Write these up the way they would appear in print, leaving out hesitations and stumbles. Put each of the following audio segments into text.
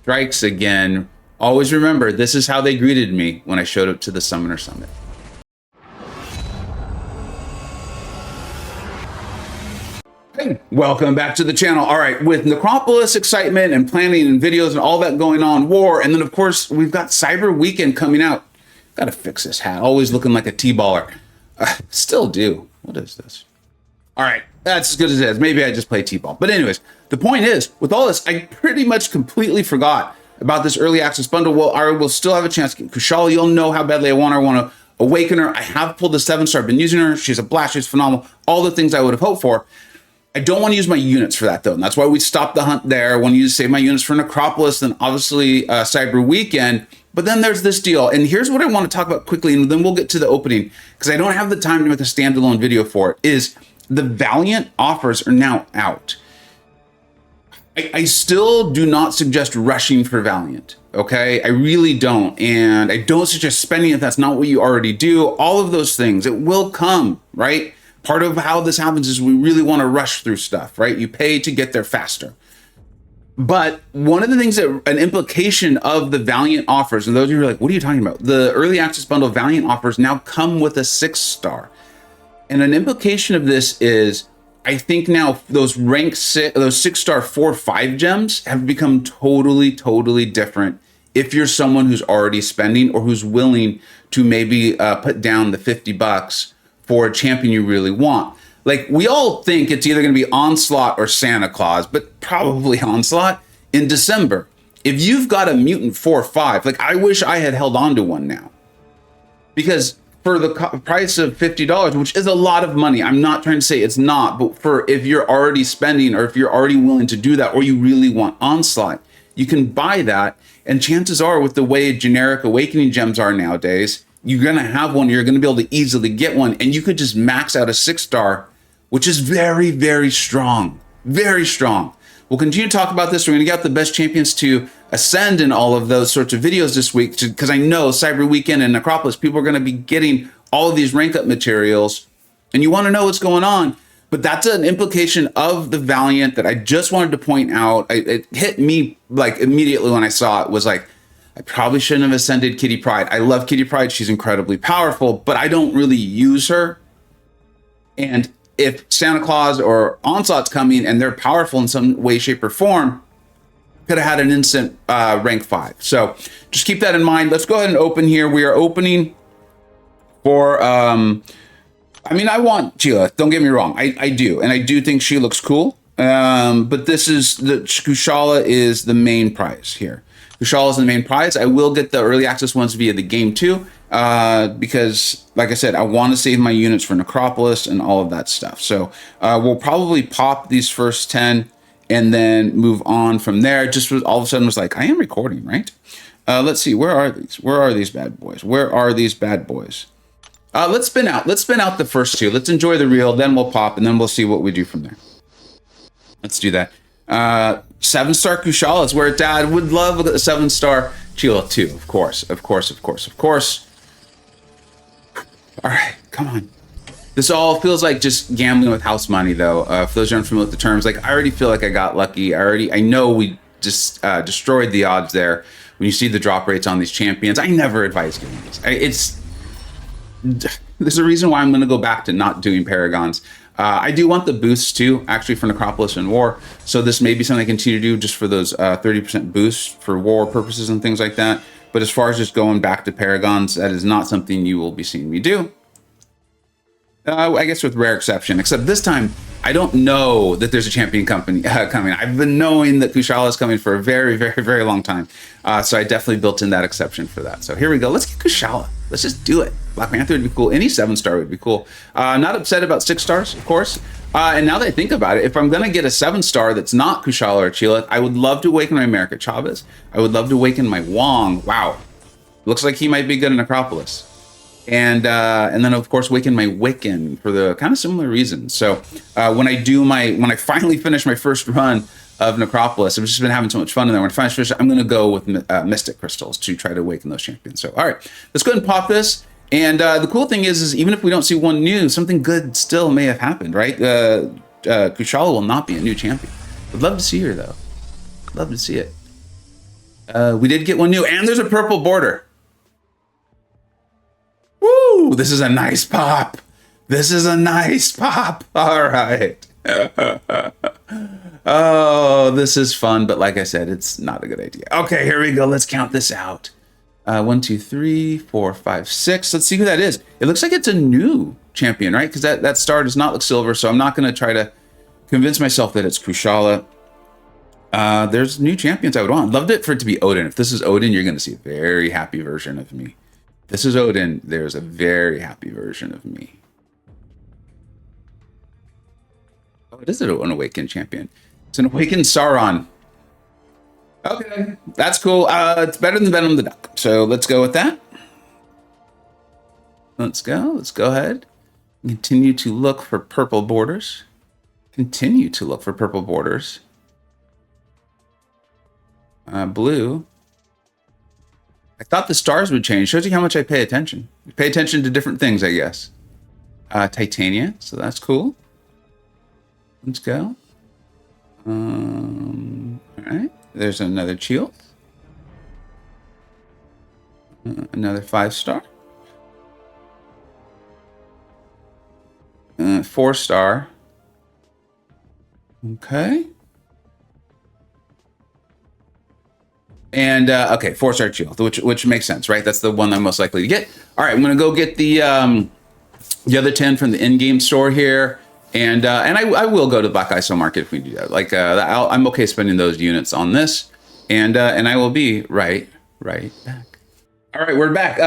strikes again. Always remember, this is how they greeted me when I showed up to the Summoner Summit. Hey, welcome back to the channel. All right, with Necropolis excitement and planning and videos and all that going on, war, and then of course we've got Cyber Weekend coming out. Gotta fix this hat, always looking like a T-baller. Still do. What is this? All right, that's as good as it is. Maybe I just play T-ball. But anyways, the point is, with all this, I pretty much completely forgot about this early access bundle. Well, I will still have a chance to get Kushala. You'll know how badly I want her. I want to awaken her. I have pulled the 7-star. I've been using her. She's a blast. She's phenomenal. All the things I would have hoped for. I don't want to use my units for that, though. And that's why we stopped the hunt there. I want to save my units for Necropolis, then obviously Cyber Weekend. But then there's this deal. And here's what I want to talk about quickly, and then we'll get to the opening, because I don't have the time to make a standalone video for it, is the Valiant offers are now out. I still do not suggest rushing for Valiant, okay? I really don't. And I don't suggest spending if that's not what you already do. All of those things, it will come, right? Part of how this happens is we really want to rush through stuff, right? You pay to get there faster. But one of the things that an implication of the Valiant offers, and those of you who are like, what are you talking about? The early access bundle Valiant offers now come with a 6-star. And an implication of this is, I think now those rank 6, those 6-star 4-5 gems have become totally different if you're someone who's already spending or who's willing to maybe put down the $50 for a champion you really want. Like, we all think it's either going to be Onslaught or Santa Claus, but probably Onslaught in December. If you've got a mutant 4-5, like, I wish I had held on to one now, because for the price of $50, which is a lot of money, I'm not trying to say it's not, but for if you're already spending or if you're already willing to do that, or you really want Onslaught, you can buy that. And chances are, with the way generic awakening gems are nowadays, you're going to have one, you're going to be able to easily get one, and you could just max out a 6-star, which is very strong, very strong. We'll continue to talk about this. We're going to get the best champions to ascend in all of those sorts of videos this week, because I know Cyber Weekend and Necropolis, people are going to be getting all of these rank up materials, and you want to know what's going on. But that's an implication of the Valiant that I just wanted to point out. It hit me like immediately when I saw it, was like, I probably shouldn't have ascended Kitty Pryde. I love Kitty Pryde. She's incredibly powerful, but I don't really use her. And if Santa Claus or Onslaught's coming and they're powerful in some way, shape, or form, could have had an instant rank 5. So just keep that in mind. Let's go ahead and open here. We are opening for, I mean, I want Chee'ilth. Don't get me wrong. I do. And I do think she looks cool. But this is, the Kushala is the main prize here. Kushala is the main prize. I will get the early access ones via the game too, because, like I said, I want to save my units for Necropolis and all of that stuff. So we'll probably pop these first 10 and then move on from there. Just all of a sudden was like, I am recording, right? Let's see, where are these? Where are these bad boys? Where are these bad boys? Let's spin out. Let's spin out the first 2. Let's enjoy the reel, then we'll pop, and then we'll see what we do from there. Let's do that. 7-star Kushala is where it's at. I would love a 7-star Chee'ilth too, of course. All right, come on. This all feels like just gambling with house money, though. For those who aren't familiar with the terms, like, I already feel like I got lucky. I know we just destroyed the odds there. When you see the drop rates on these champions, I never advise doing this. There's a reason why I'm going to go back to not doing Paragons. I do want the boosts too, actually, for Necropolis and War. So this may be something I continue to do just for those 30% boosts for War purposes and things like that. But as far as just going back to Paragons, that is not something you will be seeing me do. I guess with rare exception, except this time, I don't know that there's a champion company coming. I've been knowing that Kushala is coming for a very long time. So I definitely built in that exception for that. So here we go. Let's get Kushala. Let's just do it. Black Panther would be cool. Any 7-star would be cool. Not upset about 6 stars, of course. And now that I think about it, if I'm going to get a 7-star that's not Kushala or Chee'ilth, I would love to awaken my America Chavez. I would love to awaken my Wong. Wow. Looks like he might be good in Necropolis. And then of course awaken my Wiccan for the kind of similar reasons. So when I finally finish my first run of Necropolis, I've just been having so much fun in there. When I finally finish, I'm going to go with Mystic Crystals to try to awaken those champions. So all right, let's go ahead and pop this. And the cool thing is even if we don't see one new, something good still may have happened, right? Kushala will not be a new champion. Would love to see her though. Love to see it. We did get one new, and there's a purple border. Woo! This is a nice pop. This is a nice pop. All right. Oh, this is fun, but like I said, it's not a good idea. Okay, here we go. Let's count this out. 1, 2, 3, 4, 5, 6. Let's see who that is. It looks like it's a new champion, right? Because that star does not look silver, so I'm not going to try to convince myself that it's Kushala. There's new champions I would want. Loved it for it to be Odin. If this is Odin, you're going to see a very happy version of me. If this is Odin, there's a very happy version of me. Oh, it is an awakened champion. It's an awakened Sauron. Okay, that's cool. It's better than Venom the Duck. So let's go with that. Let's go. Let's go ahead. Continue to look for purple borders. Continue to look for purple borders. Blue. I thought the stars would change. Shows you how much I pay attention. I pay attention to different things, I guess. Titania. So that's cool. Let's go. All right. There's another Chee'ilth. Another 5-star. 4-star. Okay. And okay, 4-star Chee'ilth, which makes sense, right? That's the one I'm most likely to get. All right, I'm gonna go get the other 10 from the in-game store here. And I will go to Black ISO Market if we do that. Like I'm okay spending those units on this, and I will be right back. All right, we're back.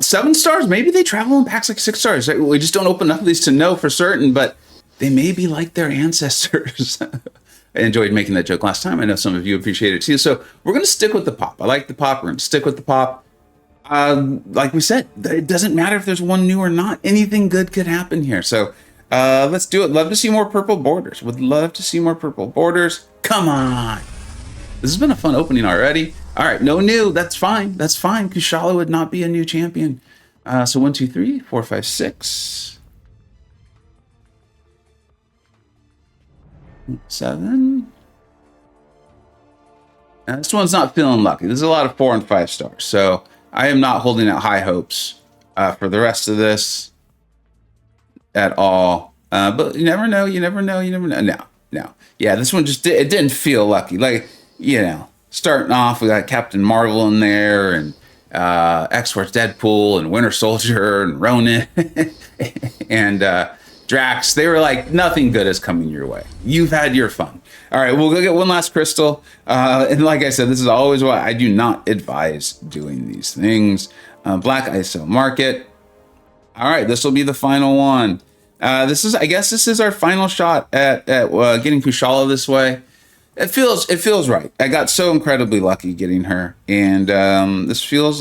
7 stars. Maybe they travel in packs like 6 stars. We just don't open enough of these to know for certain, but they may be like their ancestors. I enjoyed making that joke last time. I know some of you appreciate it too. So we're gonna stick with the pop. I like the pop. We're gonna stick with the pop. Like we said, it doesn't matter if there's one new or not. Anything good could happen here. So. Let's do it. Love to see more purple borders. Would love to see more purple borders. Come on. This has been a fun opening already. All right, no new. That's fine. That's fine. Kushala would not be a new champion. So 1, 2, 3, 4, 5, 6. 7. Now, this one's not feeling lucky. There's a lot of 4 and 5 stars. So I am not holding out high hopes for the rest of this. At all, but you never know. You never know. You never know. No. Yeah, this one just it didn't feel lucky. Like starting off, we got Captain Marvel in there, and X-Force Deadpool, and Winter Soldier, and Ronin, and Drax. They were like, nothing good is coming your way. You've had your fun. All right, we'll go get one last crystal. And like I said, this is always why I do not advise doing these things. Black ISO Market. All right, this will be the final one. I guess this is our final shot at getting Kushala this way. It feels right. I got so incredibly lucky getting her, and this feels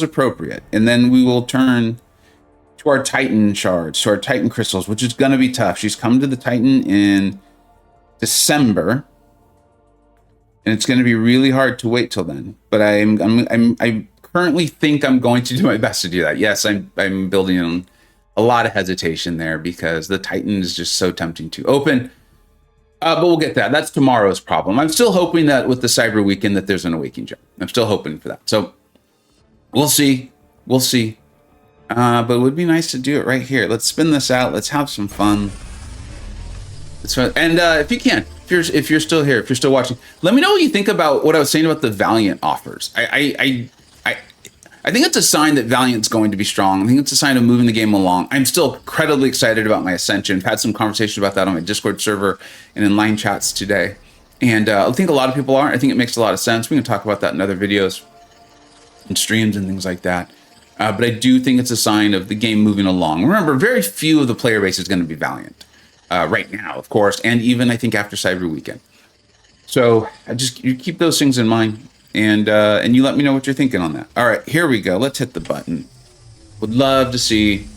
appropriate. And then we will turn to our Titan shards, to our Titan crystals, which is going to be tough. She's come to the Titan in December, and it's going to be really hard to wait till then. But I currently think I'm going to do my best to do that. Yes, I'm building on a lot of hesitation there because the Titan is just so tempting to open. But we'll get that. That's tomorrow's problem. I'm still hoping that with the Cyber Weekend that there's an Awakening gem. I'm still hoping for that. So we'll see. We'll see. But it would be nice to do it right here. Let's spin this out. Let's have some fun. It's fun. And if you can, if you're still here, if you're still watching, let me know what you think about what I was saying about the Valiant offers. I think it's a sign that Valiant's going to be strong. I think it's a sign of moving the game along. I'm still incredibly excited about my Ascension. I've had some conversations about that on my Discord server and in line chats today. And I think a lot of people are. I think it makes a lot of sense. We can talk about that in other videos and streams and things like that. But I do think it's a sign of the game moving along. Remember, very few of the player base is going to be Valiant right now, of course, and even I think after Cyber Weekend. So you keep those things in mind. And you let me know what you're thinking on that. All right, here we go. Let's hit the button. Would love to see.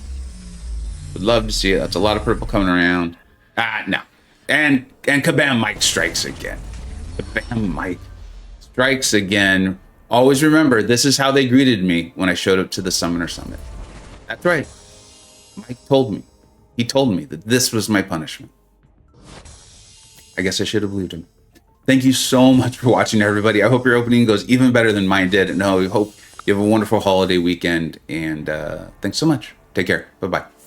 Would love to see it. That's a lot of purple coming around. No. And Kabam Mike strikes again. Kabam Mike strikes again. Always remember, this is how they greeted me when I showed up to the Summoner Summit. That's right. Mike told me. He told me that this was my punishment. I guess I should have believed him. Thank you so much for watching, everybody. I hope your opening goes even better than mine did. And I hope you have a wonderful holiday weekend. And thanks so much. Take care. Bye-bye.